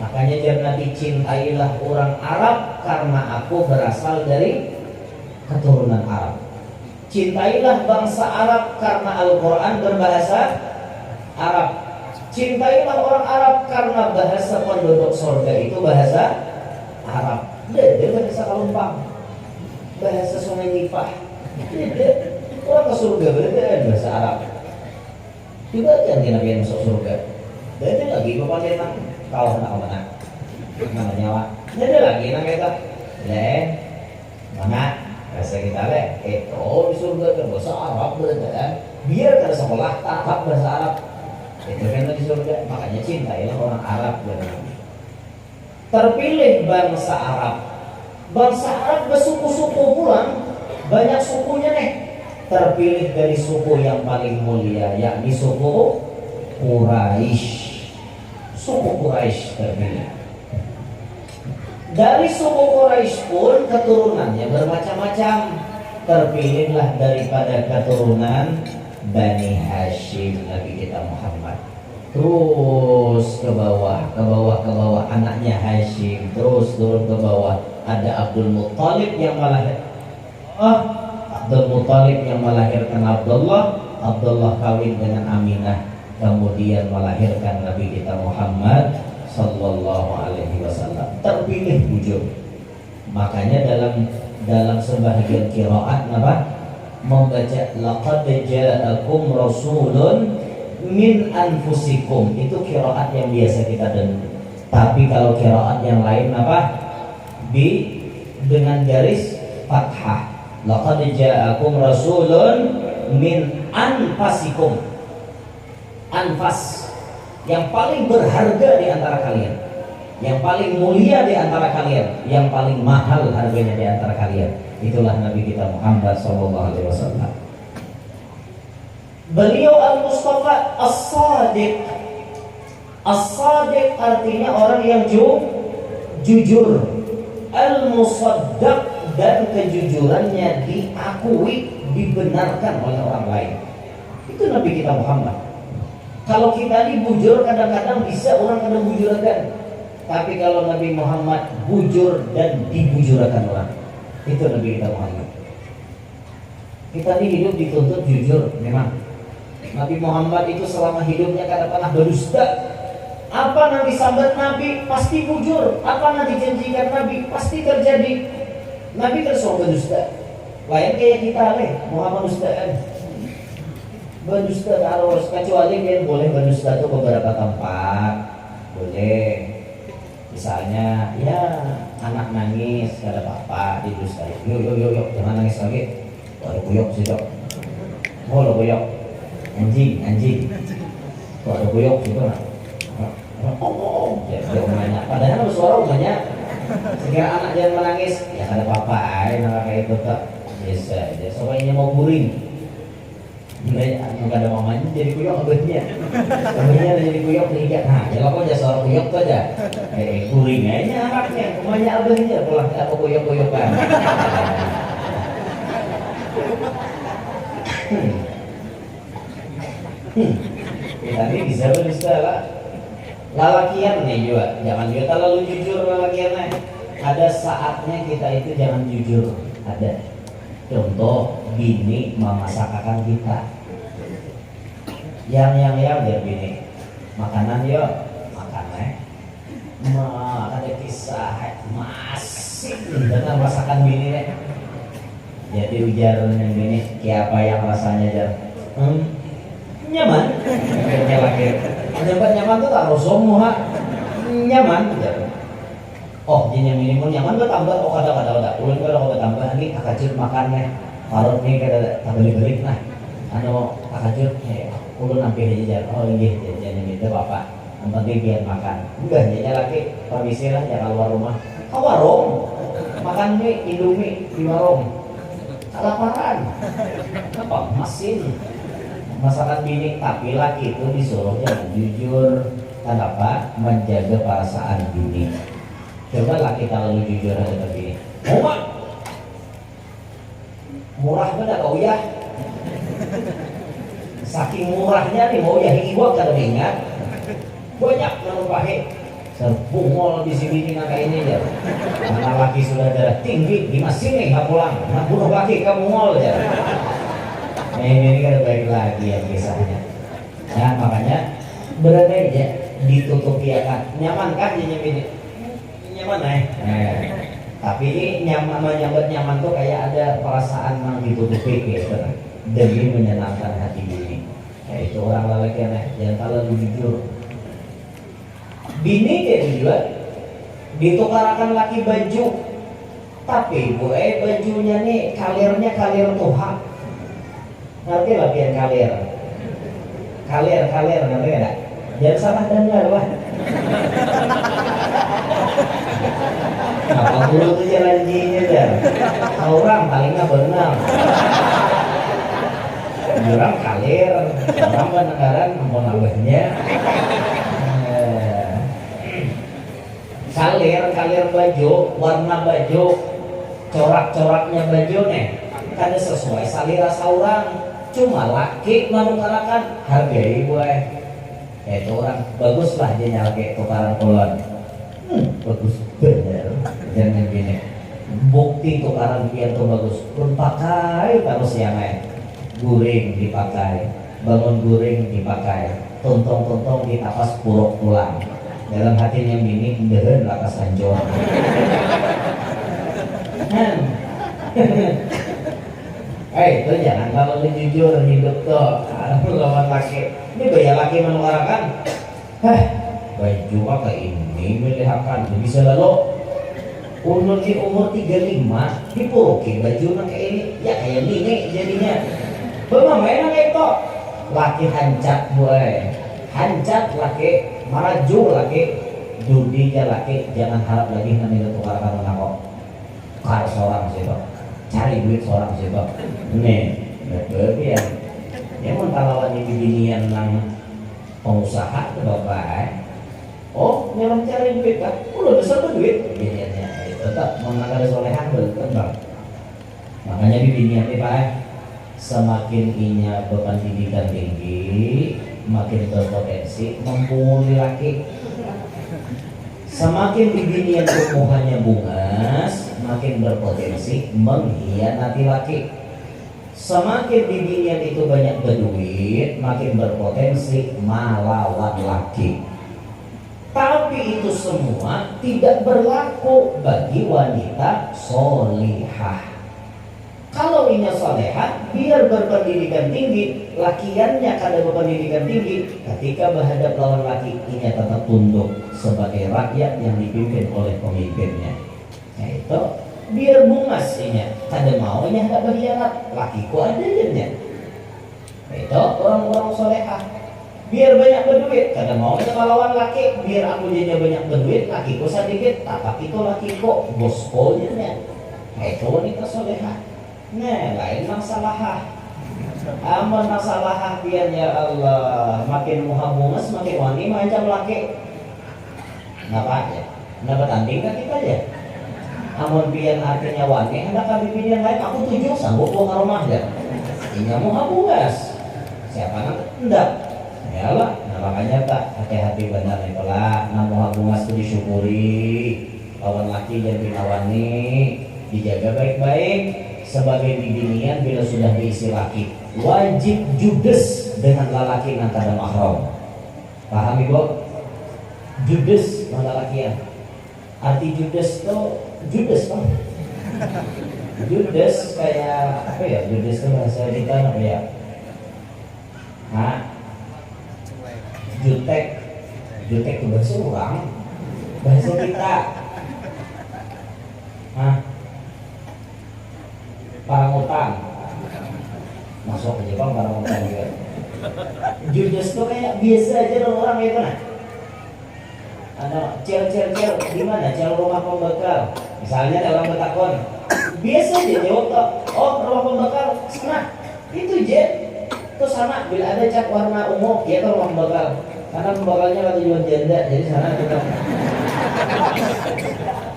Makanya dia Nabi, cintailah orang Arab karena aku berasal dari keturunan Arab. Cintailah bangsa Arab karena Al-Quran berbahasa Arab. Cintailah orang Arab karena bahasa penduduk surga itu bahasa Arab. Dia bahasa Kalumpang, bahasa Sungai Nipah. Orang ke surga berarti bahasa Arab. Juga kan Nabi masuk surga. Berarti lagi bapak kau nak mana? Mana nyawa? Jadi lagi nak kita, mana? Bahasa kita itu di surga kan bahasa Arab berarti kan? Biar kada sekolah tatap bahasa Arab. Itu kan di surga. Makanya cintailah orang Arab benar. Terpilih bangsa Arab. Bangsa Arab bersuku-suku pulang, banyak sukunya nih. Terpilih dari suku yang paling mulia, yakni suku Quraisy. Suku Quraisy terpilih. Dari suku Quraisy pun keturunannya bermacam-macam. Terpilihlah daripada keturunan Bani Hashim Nabi kita Muhammad. Terus ke bawah anaknya Hashim, terus turun ke bawah ada Abdul Muttalib yang melahirkan Abdullah kawin dengan Aminah, kemudian melahirkan Nabi kita Muhammad sallallahu alaihi wasallam. Terpilih bujur. Makanya dalam sebagian qiraat membaca laqad ja'akum rasulun min anfusikum, itu qiraat yang biasa kita dengar. Tapi kalau qiraat yang lain dengan garis fathah, laqad ja'akum rasulun min anfasikum. Anfas yang paling berharga di antara kalian, yang paling mulia di antara kalian, yang paling mahal harganya di antara kalian. Itulah Nabi kita Muhammad SAW. Beliau Al-Mustafa As-Sadiq. As-Sadiq artinya orang yang jujur. Al-Musaddaq, dan kejujurannya diakui, dibenarkan oleh orang lain. Itu Nabi kita Muhammad. Kalau kita ini bujur, kadang-kadang bisa orang kadang bujurakan. Tapi kalau Nabi Muhammad bujur dan dibujurakan orang, itu Nabi kita Muhammad. Kita ini hidup dituntut jujur memang. Nabi Muhammad itu selama hidupnya kada pernah berdusta. Apa yang disambat Nabi pasti bujur, apa yang dijanjikan Nabi pasti terjadi. Nabi terus berdusta. Lain kayak kita Muhammad dustaan. Berdusta harus, kecuali dia boleh berdusta itu beberapa tempat. Boleh. Misalnya ya anak nangis kada apa-apa didustai. Yuk jangan nangis lagi. Ada kuyok sih dok. Oh ada kuyok. Anjing. Kok ada kuyok gitu nah. Oh, ya umumnya. Padahal suara umumnya. Sehingga anak jangan menangis. Ya kada apa-apa. Nah kayak itu tak. Biasa. Soalnya mau guring. Nggak ada mamanya jadi kuyok abahnya. Abahnya jadi kuyok nih. Nah, kalau kau jadi suara kuyok tuh aja. Guring aja anaknya. Umumnya abahnya pulang apa kuyok-kuyokan. Tadi bisa berdusta lah. Lalakian nih juga, jangan juga terlalu jujur lalakiannya. Ada saatnya kita itu jangan jujur. Ada. Contoh bini memasakkan kita. Yang biar bini makanan yuk makannya. Ada kisah masih dengan masakan bini nih. Jadi ujar yang bini, kayak apa yang rasanya jar? Nyaman. Nyaman tuh taruh semua nyaman. Oh, jadi minimal nyaman tuh tambah. Oh kada. Ulun kalau tambah lagi akajur makannya. Parut nih kada beli-beli nah. Akajur ulun hampir aja. Oh iya, jadi itu bapak. Yang penting biar makan. Enggak, jadi lagi permisi lah jangan keluar rumah. Ke warung. Makan mie, Indomie di warung. Kelaparan. Apa? Mesin. Masakan bini, tapi laki itu disuruh jangan jujur. Kenapa? Menjaga perasaan bini. Coba laki terlalu jujur ada bini. Murah benar kau ya. Saking murahnya nih mau ya iwak kalau ingat. Banyak yang pakai. Serbungol di sini nggak kayak ini ya. Karena laki sudah darah tinggi di sini nggak pulang. Nah, bunuh laki kamu ngol ya. Ini kan baik lagi ya kisahnya. Nah makanya berada aja ditutupi akan nyaman kan jadi ini nyaman tapi ini nyaman tuh kayak ada perasaan yang ditutupi gitu demi menyenangkan hati bini. Itu orang lelaki jangan terlalu jujur. Bini dia juga ditukarkan laki baju, tapi bajunya nih kalirnya kalir Tuhan. Ngerti lah biar kalir ngerti enggak? Jangan salah dengar wah. Apa dulu tuh jalan jinya dah. Orang palingnya benar. Orang kalir, orang pendengaran mau nambahnya. Kalir baju, warna baju, corak-coraknya baju nih kan sesuai selera orang. Cuma laki menukarakan hargai gue. Itu orang bagus lah dia nyalake tukaran kolon. Bagus bener. Jangan gini. Bukti tukaran pian tuh bagus. Pun pakai terus yang lain. Guring dipakai, bangun guring dipakai, tontong ditapas puruk pulang. Dalam hatinya bini beren lakas hancur. Itu jangan kalau jujur hidup tuh lawan laki. Ini gaya laki menukarakan. Baju apa ini melihatkan bisa lalu ulun di umur 35 dipuruki baju kayak ini ya kayak ini jadinya. Belum main kayak itu laki hancak boy. hancat laki, maraju laki, dudinya laki, jangan harap lagi nanti tukar kata nako. Kar seorang situ, cari duit seorang situ. Nih, betul ya. Ya mau lawan ini binian nang pengusaha ke bapak. Oh, memang cari duit kan? Udah besar tuh duit biniannya. Tetap menangkap solehan berkembang. Makanya di binian Pak, semakin inya berpendidikan tinggi, makin berpotensi mempungut laki. Semakin di binian tumbuhannya bungas, makin berpotensi mengkhianati laki. Semakin di binian itu banyak berduit, makin berpotensi melawan laki. Tapi itu semua tidak berlaku bagi wanita solihah. Kalau ini solehah, biar berpendidikan tinggi, lakiannya kada berpendidikan tinggi, ketika berhadap lawan laki, ini tetap tunduk sebagai rakyat yang dipimpin oleh pemimpinnya. Itu biar bungas ini, kada maunya ada berkhianat, lakiku ada jadinya. Itu orang-orang solehah. Biar banyak berduit, kada maunya melawan laki, biar aku jadinya banyak berduit, lakiku sedikit, tapi itu lakiku bosku jadinya. Itu wanita solehah. Nah, lain masalah. Aman masalah pian ya Allah, makin muha bungas makin wani macam laki. Napa aja? Napa tanding kan kita aja. Amun pian artinya wani, hendak kami pilih lain aku tujuh sanggup bawa ke rumah aja. Inya muha bungas. Siapa nak hendak? Ya Allah, nah makanya tak hati-hati benar itulah. Nah muha bungas itu disyukuri. Lawan laki jangan binawani, dijaga baik-baik. Sebagai binian bila sudah diisi laki, wajib judes dengan lelaki yang kada mahram. Paham ibu? Judes dengan lelakian. Arti judes itu judes kan? Judes kayak apa ya? Judes itu bahasa kita apa ya? Hah? Jutek. Jutek itu bahasa orang. Bahasa kita. Hah? Parangutang masuk ke Jepang parangutang juga. Judes tuh kayak biasa aja dong orang itu nah. Cel gimana? Cel rumah pembekal. Misalnya ada orang bertakon, biasa aja jawab tuh, oh rumah pembekal sana. Itu aja. Itu sama bila ada cat warna ungu, ya itu rumah pembekal. Karena pembekalnya waktu jual janda, jadi sana kita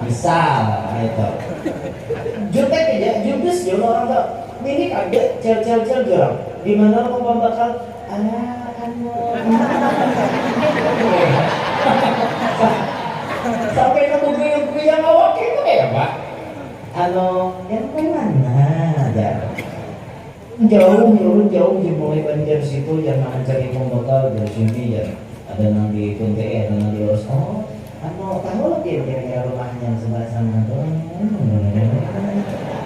misal itu. Jutek aja, judes juga orang tak. Ini ada cel jorang. Di mana orang bakal sampai nemu gue yang awak itu kayak Pak. Yang ke mana? Jauh mulai banjir situ jangan cari pembekal dari sini ya. Ada nang di Kunte, ada nang di Urus. Tahu lagi kira-kira rumahnya sebelah sana tuh.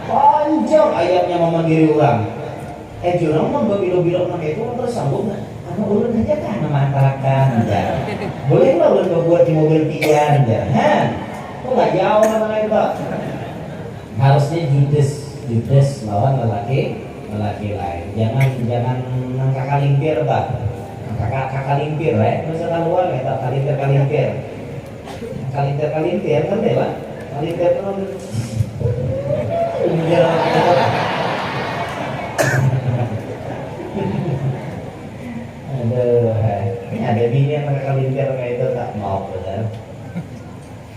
Panjang ayatnya memanggil orang. Jurang mah belok-belok nak itu terus sambung nggak? Ulun aja kan memanfaatkan ya. Boleh lah ulun buat di mobil pian ya. Kok nggak jauh mana itu? Harusnya judes lawan lelaki lain. Jangan kakak limpir Pak. Kakak limpir ya. Terus keluar ya kalimpir. Kalintir kan deh Pak. Kalintir kan ini ada bini yang mereka kalintir kayak itu tak mau benar.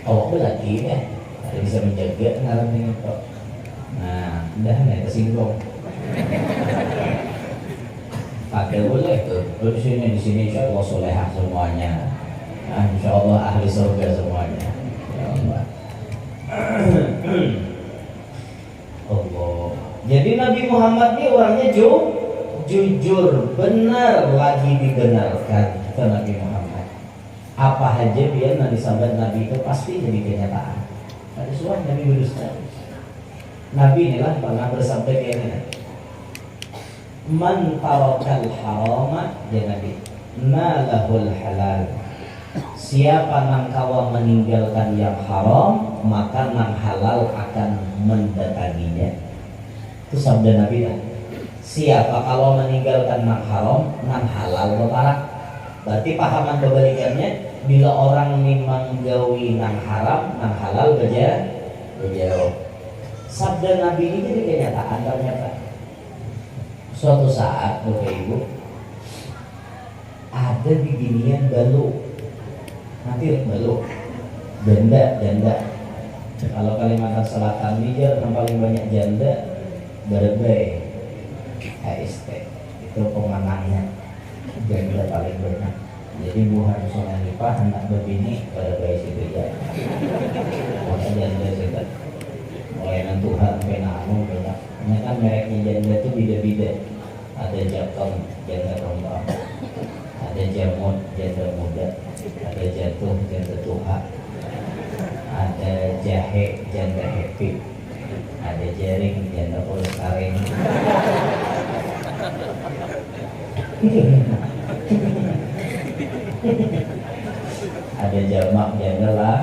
Awak lagi ya, ada bisa menjaga ngalamin itu. Nah, udah nih tersinggung. Pakai boleh tuh. Di sini insya Allah solehah semuanya. Nah, insya Allah ahli surga semuanya. Ya Allah. Allah. Jadi Nabi Muhammad ini orangnya jujur, benar lagi dibenarkan ke Nabi Muhammad. Apa aja biar Nabi sahabat Nabi itu pasti jadi kenyataan. Ada suara Nabi berdusta. Nabi inilah pernah bersabda ini. Man tarakal harama ya Nabi, nalahul halal. Siapa nang kawa meninggalkan yang haram, maka nang halal akan mendatanginya. Itu sabda Nabi dah. Siapa kalau meninggalkan nang haram, nang halal berparak. Berarti pahaman kebalikannya, bila orang memang gawi nang haram, nang halal bejauh. Sabda Nabi ini jadi kenyataan ternyata. Suatu saat Bapak Ibu ada bibinian balu, nanti balu, janda. Kalau Kalimantan Selatan ini yang paling banyak janda berbagai HST itu pemenangnya, janda paling banyak. Jadi bukan soal nipah anak berbini pada bayi situ ya. Makanya janda mulai Tuhan sampai namu banyak. Ini kan mereknya janda itu beda-beda. Ada Jakom janda rombang, ada Jamut janda muda, ada Jatuh janda tua, ada Jahe janda happy, ada Jaring janda polskaring. Ada Jamak janda lah,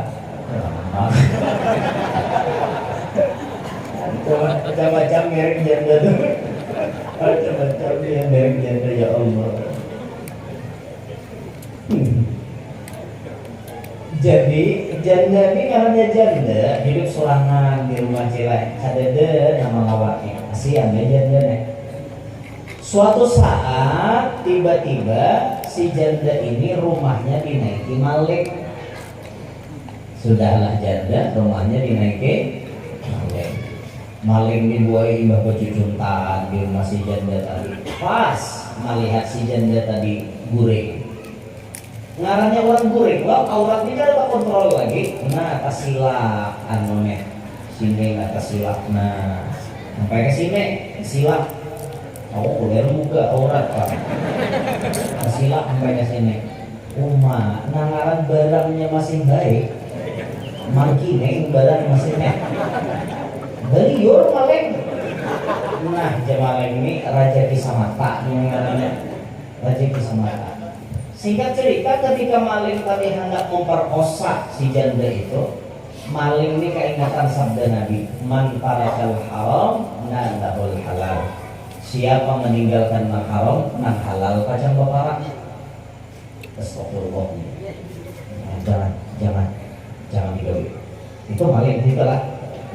macam-macam merek janda tuh. Macam-macam yang merek janda, ya Allah. Jadi janda ini karena janda hidup sorangan di rumah celek, kadede nama ngawaknya, kasihan ya janda nih. Suatu saat tiba-tiba si janda ini rumahnya dinaiki maling. Sudahlah janda rumahnya dinaiki maling. Maling dibuai mbah baju juntan di rumah si janda tadi. Pas melihat si janda tadi guring. Ngarannya orang guring, wah aurat ini kan kontrol lagi. Nah kasilap anone sini nggak kasilap. Nah sampai ke sini silap. Aku kuliah muka aurat pak. Kasilap sampai ke sini. Nangaran barangnya masih baik. Makin barang masih baik. Beliur maling. Nah jemaling ini Raja Kisamata namanya. Raja Kisamata. Singkat cerita ketika maling tadi hendak memperkosa si janda itu, maling ini keingatan sabda Nabi, man tarakal haram nadahul halal. Siapa meninggalkan nang haram nang halal kacang baparak. Astagfirullah. Jangan digawe. Itu maling itulah.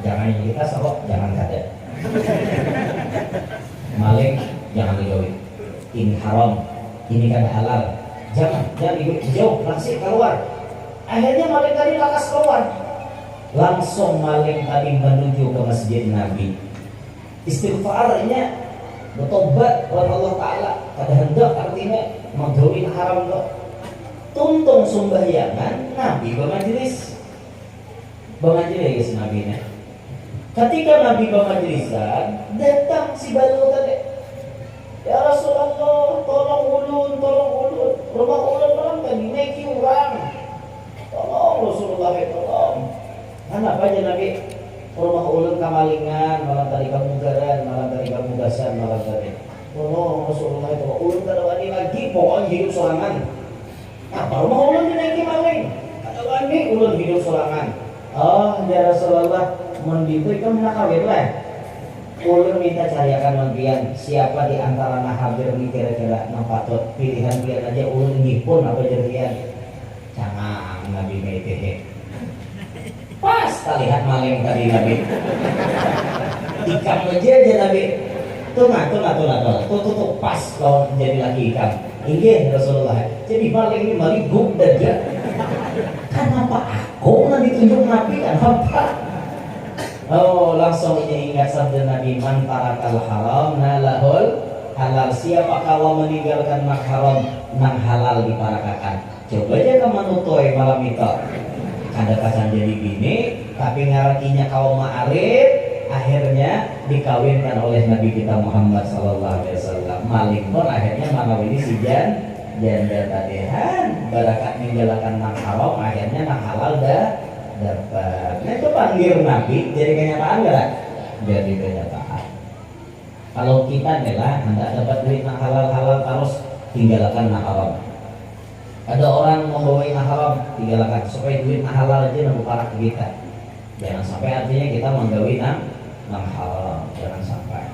Jangan kita sok, jangan kata. Maling jangan digawe. Ini haram, ini kan halal. Jangan jauh, langsung keluar. Akhirnya maling tadi lakas keluar. Langsung maling tadi menuju ke masjid Nabi. Istighfarnya bertobat kepada Allah Ta'ala. Kada hendak artinya menggauin haram kok. Tuntung sembahyangan Nabi bermajlis. Bermajlis Nabi-nya. Ketika Nabi bermajlisan, datang si balu tadi. Ya Rasulullah, tolong ulun. Rumah ulun orang tadi naiki orang. Tolong Rasulullah, tolong. Kenapa aja Nabi? Rumah ulun kamalingan, malam tadi kamugaran, malam tadi kamugasan, malam tadi. Tolong Rasulullah, tolong. Ulun kada wani lagi, pokoknya hidup sorangan. Apa rumah ulun dinaiki maling? Kada wani ulun hidup sorangan. Oh, ya Rasulullah, menditu itu menakawin lah. Ulun minta cariakan mangkian siapa di antara nah hadir ni kira-kira nang patut pilihan aja ulun ngipun apa jadian. Jangan Nabi meitehe. Pas lihat maling tadi Nabi. Ikan aja Nabi. Tuh pas kalau jadi lagi ikan. Inggih Rasulullah. Jadi maling ini maling guk daja. Kenapa aku nanti tunjuk Nabi kenapa? Oh langsung ingat sabda Nabi, man tarakal haram nalahul halal. Siapa kalau meninggalkan nang haram nang halal diparakakan. Coba aja kamu nutoy malam itu. Ada pasangan jadi bini tapi ngarakinya kaum ma'arif, akhirnya dikawinkan oleh Nabi kita Muhammad SAW. Maling pun akhirnya manawini si janda tadehan barakat meninggalkan nang haram, akhirnya nang halal dah dapat. Nah itu panggil Nabi jadi kenyataan gak? Jadi kenyataan. Kalau kita adalah hendak dapat duit nang halal terus tinggalkan nang haram. Ada orang membawa nang haram tinggalkan supaya duit nang halal aja nang parak kita. Jangan sampai artinya kita menggawi nang haram, jangan sampai.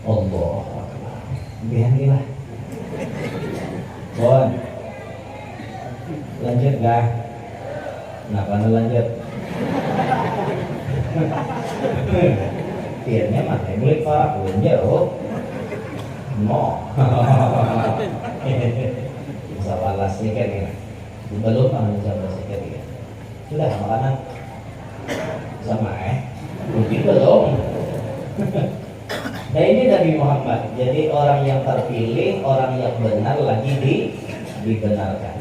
Allah Akbar. Biarlah. Bon, lanjut gak? Kenapa lanjut? Tiền mah boleh pak, belanja oh, no, bisa balas tiket ya, belum bisa balas tiket ya, sudah makanan sama mungkin belum. Nah ini Nabi Muhammad, jadi orang yang terpilih, orang yang benar lagi dibenarkan.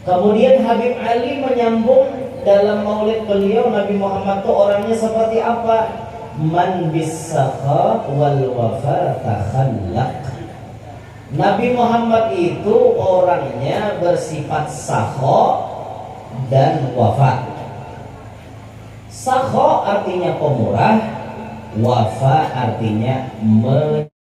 Kemudian Habib Ali menyambung dalam maulid beliau, Nabi Muhammad itu orangnya seperti apa? Man bisakha wal wafa takhallaq. Nabi Muhammad itu orangnya bersifat sakho dan wafa. Sakho artinya pemurah, wafa artinya